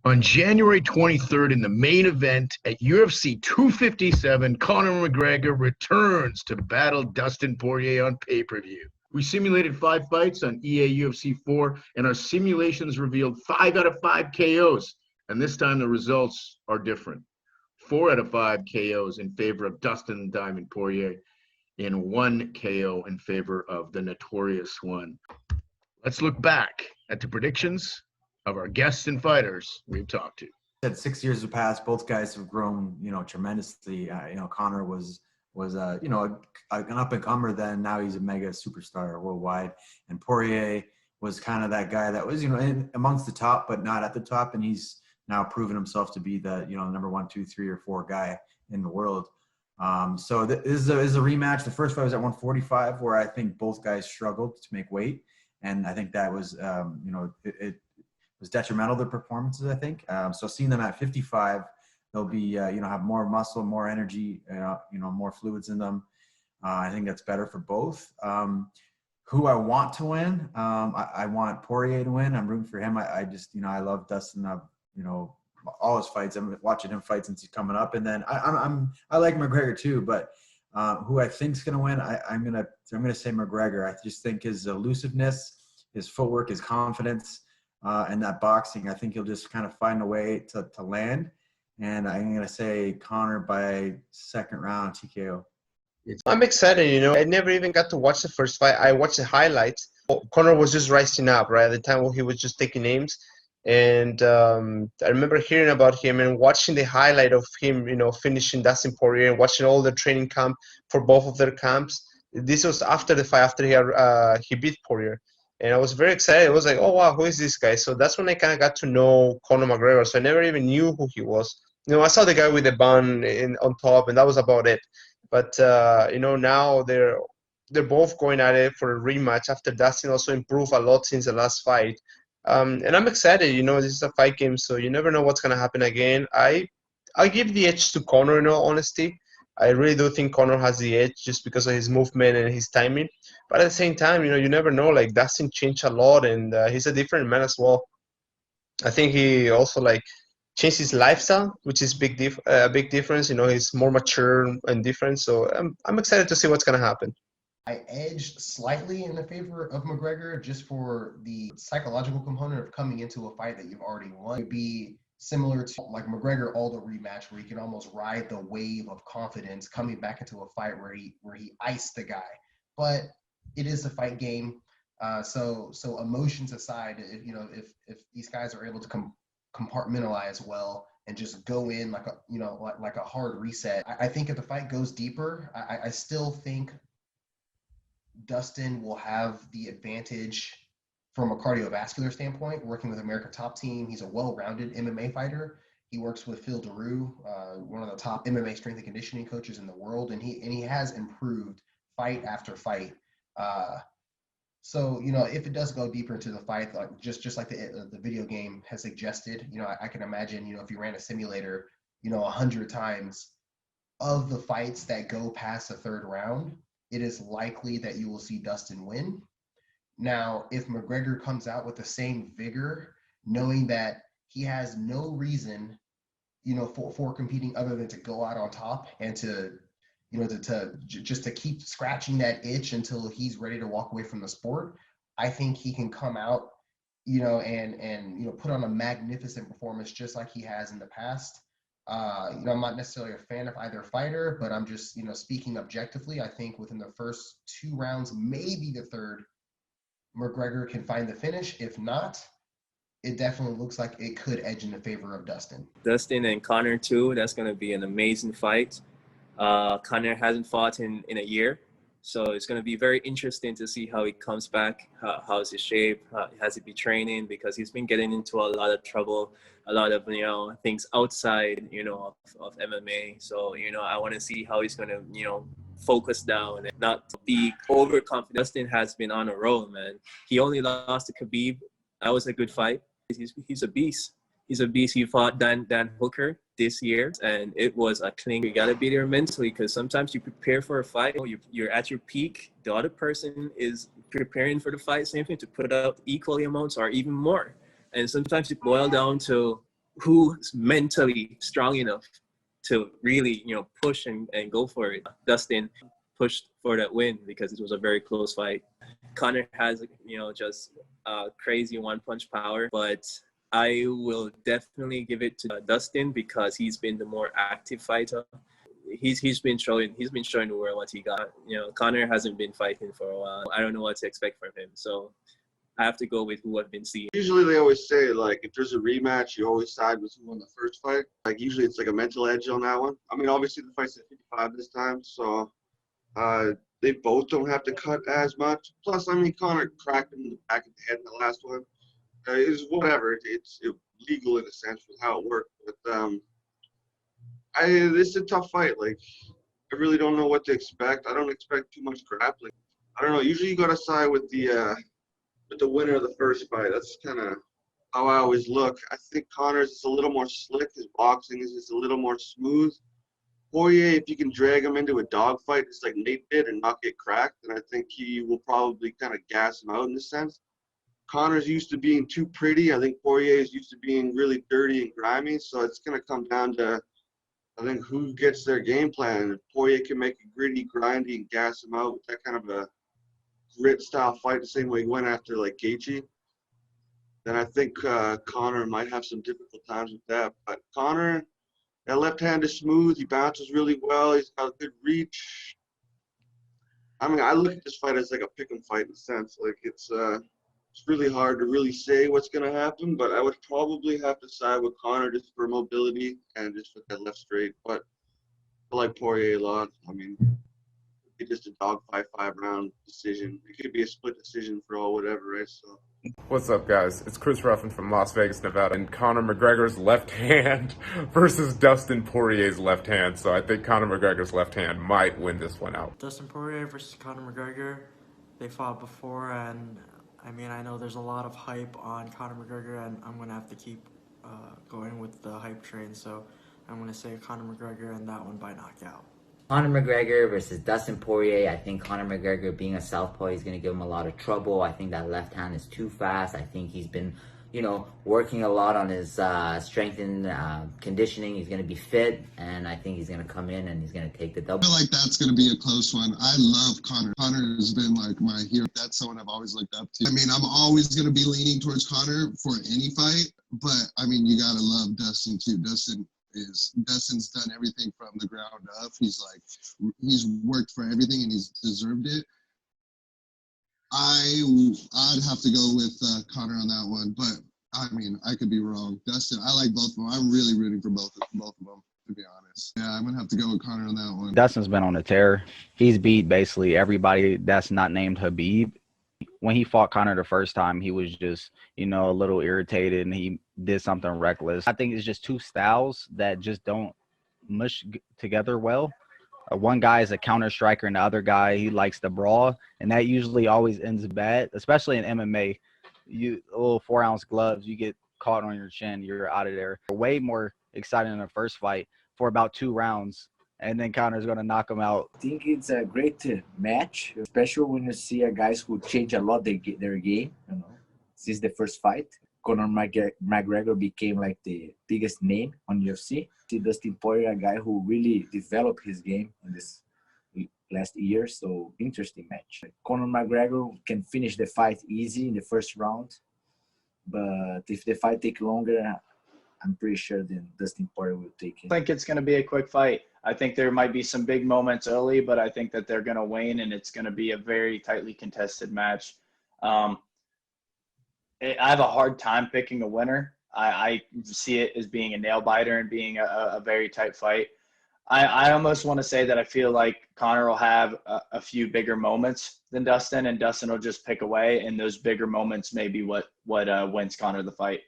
On January 23rd, in the main event at UFC 257, Conor McGregor returns to battle Dustin Poirier on pay-per-view. We simulated 5 fights on EA UFC 4, and our simulations revealed 5 out of 5 KOs. And this time the results are different. 4 out of 5 KOs in favor of Dustin Diamond Poirier, and 1 KO in favor of the Notorious One. Let's look back at the predictions of our guests and fighters we've talked to. Said 6 years have passed. Both guys have grown, tremendously. Conor was an up and comer then. Now he's a mega superstar worldwide. And Poirier was kind of that guy that was, amongst the top, but not at the top. And he's now proven himself to be the, number 1, 2, 3, or 4 guy in the world. So this is a rematch. The first fight was at 145, where I think both guys struggled to make weight. And I think that was, it was detrimental to their performances, I think. So seeing them at 55, they'll be, have more muscle, more energy, more fluids in them. I think that's better for both. Who I want to win, I want Poirier to win. I'm rooting for him. I just, I love Dustin. All his fights. I'm watching him fight since he's coming up. And then I like McGregor too, but who I think's gonna win, I'm gonna say McGregor. I just think his elusiveness, his footwork, his confidence, and that boxing, I think he'll just kind of find a way to land. And I'm gonna say Conor by second round TKO. I'm excited. I never even got to watch the first fight. I watched the highlights. Conor was just rising up, right, at the time when he was just taking names. And I remember hearing about him and watching the highlight of him, finishing Dustin Poirier and watching all the training camp for both of their camps. This was after the fight, after he beat Poirier. And I was very excited. It was like, oh, wow, who is this guy? So that's when I kind of got to know Conor McGregor. So I never even knew who he was. I saw the guy with the bun on top, and that was about it. But, now they're both going at it for a rematch after Dustin also improved a lot since the last fight. And I'm excited. This is a fight game, so you never know what's going to happen again. I give the edge to Conor, in all honesty. I really do think Conor has the edge just because of his movement and his timing. But at the same time, you never know. Like, Dustin changed a lot, and he's a different man as well. I think he also, changed his lifestyle, which is a big difference. He's more mature and different. So I'm excited to see what's going to happen. I edged slightly in the favor of McGregor just for the psychological component of coming into a fight that you've already won. It would be similar to like McGregor Aldo rematch, where he can almost ride the wave of confidence coming back into a fight where he iced the guy. But it is a fight game, so emotions aside, if these guys are able to compartmentalize well and just go in like a hard reset, I think if the fight goes deeper, I still think Dustin will have the advantage from a cardiovascular standpoint, working with America Top Team. He's a well-rounded MMA fighter. He works with Phil Daru, one of the top MMA strength and conditioning coaches in the world, and he has improved fight after fight. So if it does go deeper into the fight, like just like the video game has suggested, I can imagine, if you ran a simulator, 100 times of the fights that go past the third round, it is likely that you will see Dustin win. Now, if McGregor comes out with the same vigor, knowing that he has no reason, for competing other than to go out on top and to keep scratching that itch until he's ready to walk away from the sport, I think he can come out, and put on a magnificent performance just like he has in the past. I'm not necessarily a fan of either fighter, but I'm just, speaking objectively, I think within the first 2 rounds, maybe the third, McGregor can find the finish. If not, it definitely looks like it could edge in the favor of Dustin. Dustin and Conor too, that's going to be an amazing fight. Conor hasn't fought in a year, so it's going to be very interesting to see how he comes back, how's his shape, has he been training, because he's been getting into a lot of trouble, a lot of things outside of MMA. So I want to see how he's going to focus down and not be overconfident. Dustin has been on a roll, man. He only lost to Khabib. That was a good fight. He's a beast. He's a beast. He fought Dan Hooker this year, and it was a clean. You got to be there mentally, because sometimes you prepare for a fight, you're at your peak. The other person is preparing for the fight, same thing, to put out equally amounts or even more. And sometimes it boils down to who's mentally strong enough to really, push and go for it. Dustin pushed for that win because it was a very close fight. Conor has, just crazy one-punch power, but I will definitely give it to Dustin because he's been the more active fighter. He's been showing the world what he got. Conor hasn't been fighting for a while. I don't know what to expect from him. So I have to go with who I've been seeing. Usually they always say, like, if there's a rematch, you always side with who won the first fight. Like, usually it's like a mental edge on that one. I mean, obviously the fight's at 55 this time, so they both don't have to cut as much. Plus, I mean, Conor cracked him in the back of the head in the last one. It's whatever. It's legal in a sense with how it worked. But this is a tough fight. Like, I really don't know what to expect. I don't expect too much grappling. I don't know. Usually you got to side with the winner of the first fight. That's kind of how I always look. I think Conor's is a little more slick. His boxing is just a little more smooth. Poirier, if you can drag him into a dogfight, just like Nate did, and not get cracked, then I think he will probably kind of gas him out in this sense. Conor's used to being too pretty. I think Poirier is used to being really dirty and grimy. So it's going to come down to, I think, who gets their game plan. If Poirier can make it gritty, grindy, and gas him out with that kind of a grit-style fight, the same way he went after, like, Gaethje, then I think Conor might have some difficult times with that. But Conor, that left hand is smooth. He bounces really well. He's got a good reach. I mean, I look at this fight as like a pick'em fight in a sense. Like, it's really hard to really say what's going to happen, but I would probably have to side with Conor just for mobility and just with that left straight. But I like Poirier a lot. I mean, it's just a dogfight 5-round decision. It could be a split decision for all whatever, right? So. What's up, guys? It's Chris Ruffin from Las Vegas, Nevada, and Conor McGregor's left hand versus Dustin Poirier's left hand. So I think Conor McGregor's left hand might win this one out. Dustin Poirier versus Conor McGregor. They fought before, and I mean, I know there's a lot of hype on Conor McGregor, and I'm going to have to keep going with the hype train. So I'm going to say Conor McGregor and that one by knockout. Conor McGregor versus Dustin Poirier. I think Conor McGregor, being a southpaw, he's going to give him a lot of trouble. I think that left hand is too fast. I think he's been, working a lot on his strength and conditioning. He's going to be fit, and I think he's going to come in and he's going to take the double. I feel like that's going to be a close one. I love Conor. Conor has been like my hero. That's someone I've always looked up to. I mean, I'm always going to be leaning towards Conor for any fight, but I mean, you got to love Dustin too. Dustin's done everything from the ground up. He's worked for everything and he's deserved it. I'd have to go with Conor on that one, but I mean, I could be wrong. Dustin, I like both of them. I'm really rooting for both of them, to be honest. Yeah, I'm gonna have to go with Conor on that one. Dustin's been on a tear. He's beat basically everybody that's not named Habib. When he fought Conor the first time, he was just, a little irritated and he did something reckless. I think it's just two styles that just don't mush together well. One guy is a counter striker and the other guy, he likes to brawl, and that usually always ends bad, especially in MMA. You little 4-ounce gloves, you get caught on your chin, you're out of there. Way more exciting than the first fight for about 2 rounds. And then Conor's going to knock him out. I think it's a great match, especially when you see guys who change a lot their game. Since the first fight, Conor McGregor became like the biggest name on UFC. See Dustin Poirier, a guy who really developed his game in this last year. So interesting match. Conor McGregor can finish the fight easy in the first round, but if the fight takes longer, I'm pretty sure then Dustin Poirier will take it. I think it's going to be a quick fight. I think there might be some big moments early, but I think that they're going to wane, and it's going to be a very tightly contested match. I have a hard time picking a winner. I see it as being a nail-biter and being a very tight fight. I almost want to say that I feel like Conor will have a few bigger moments than Dustin, and Dustin will just pick away, and those bigger moments may be what wins Conor the fight.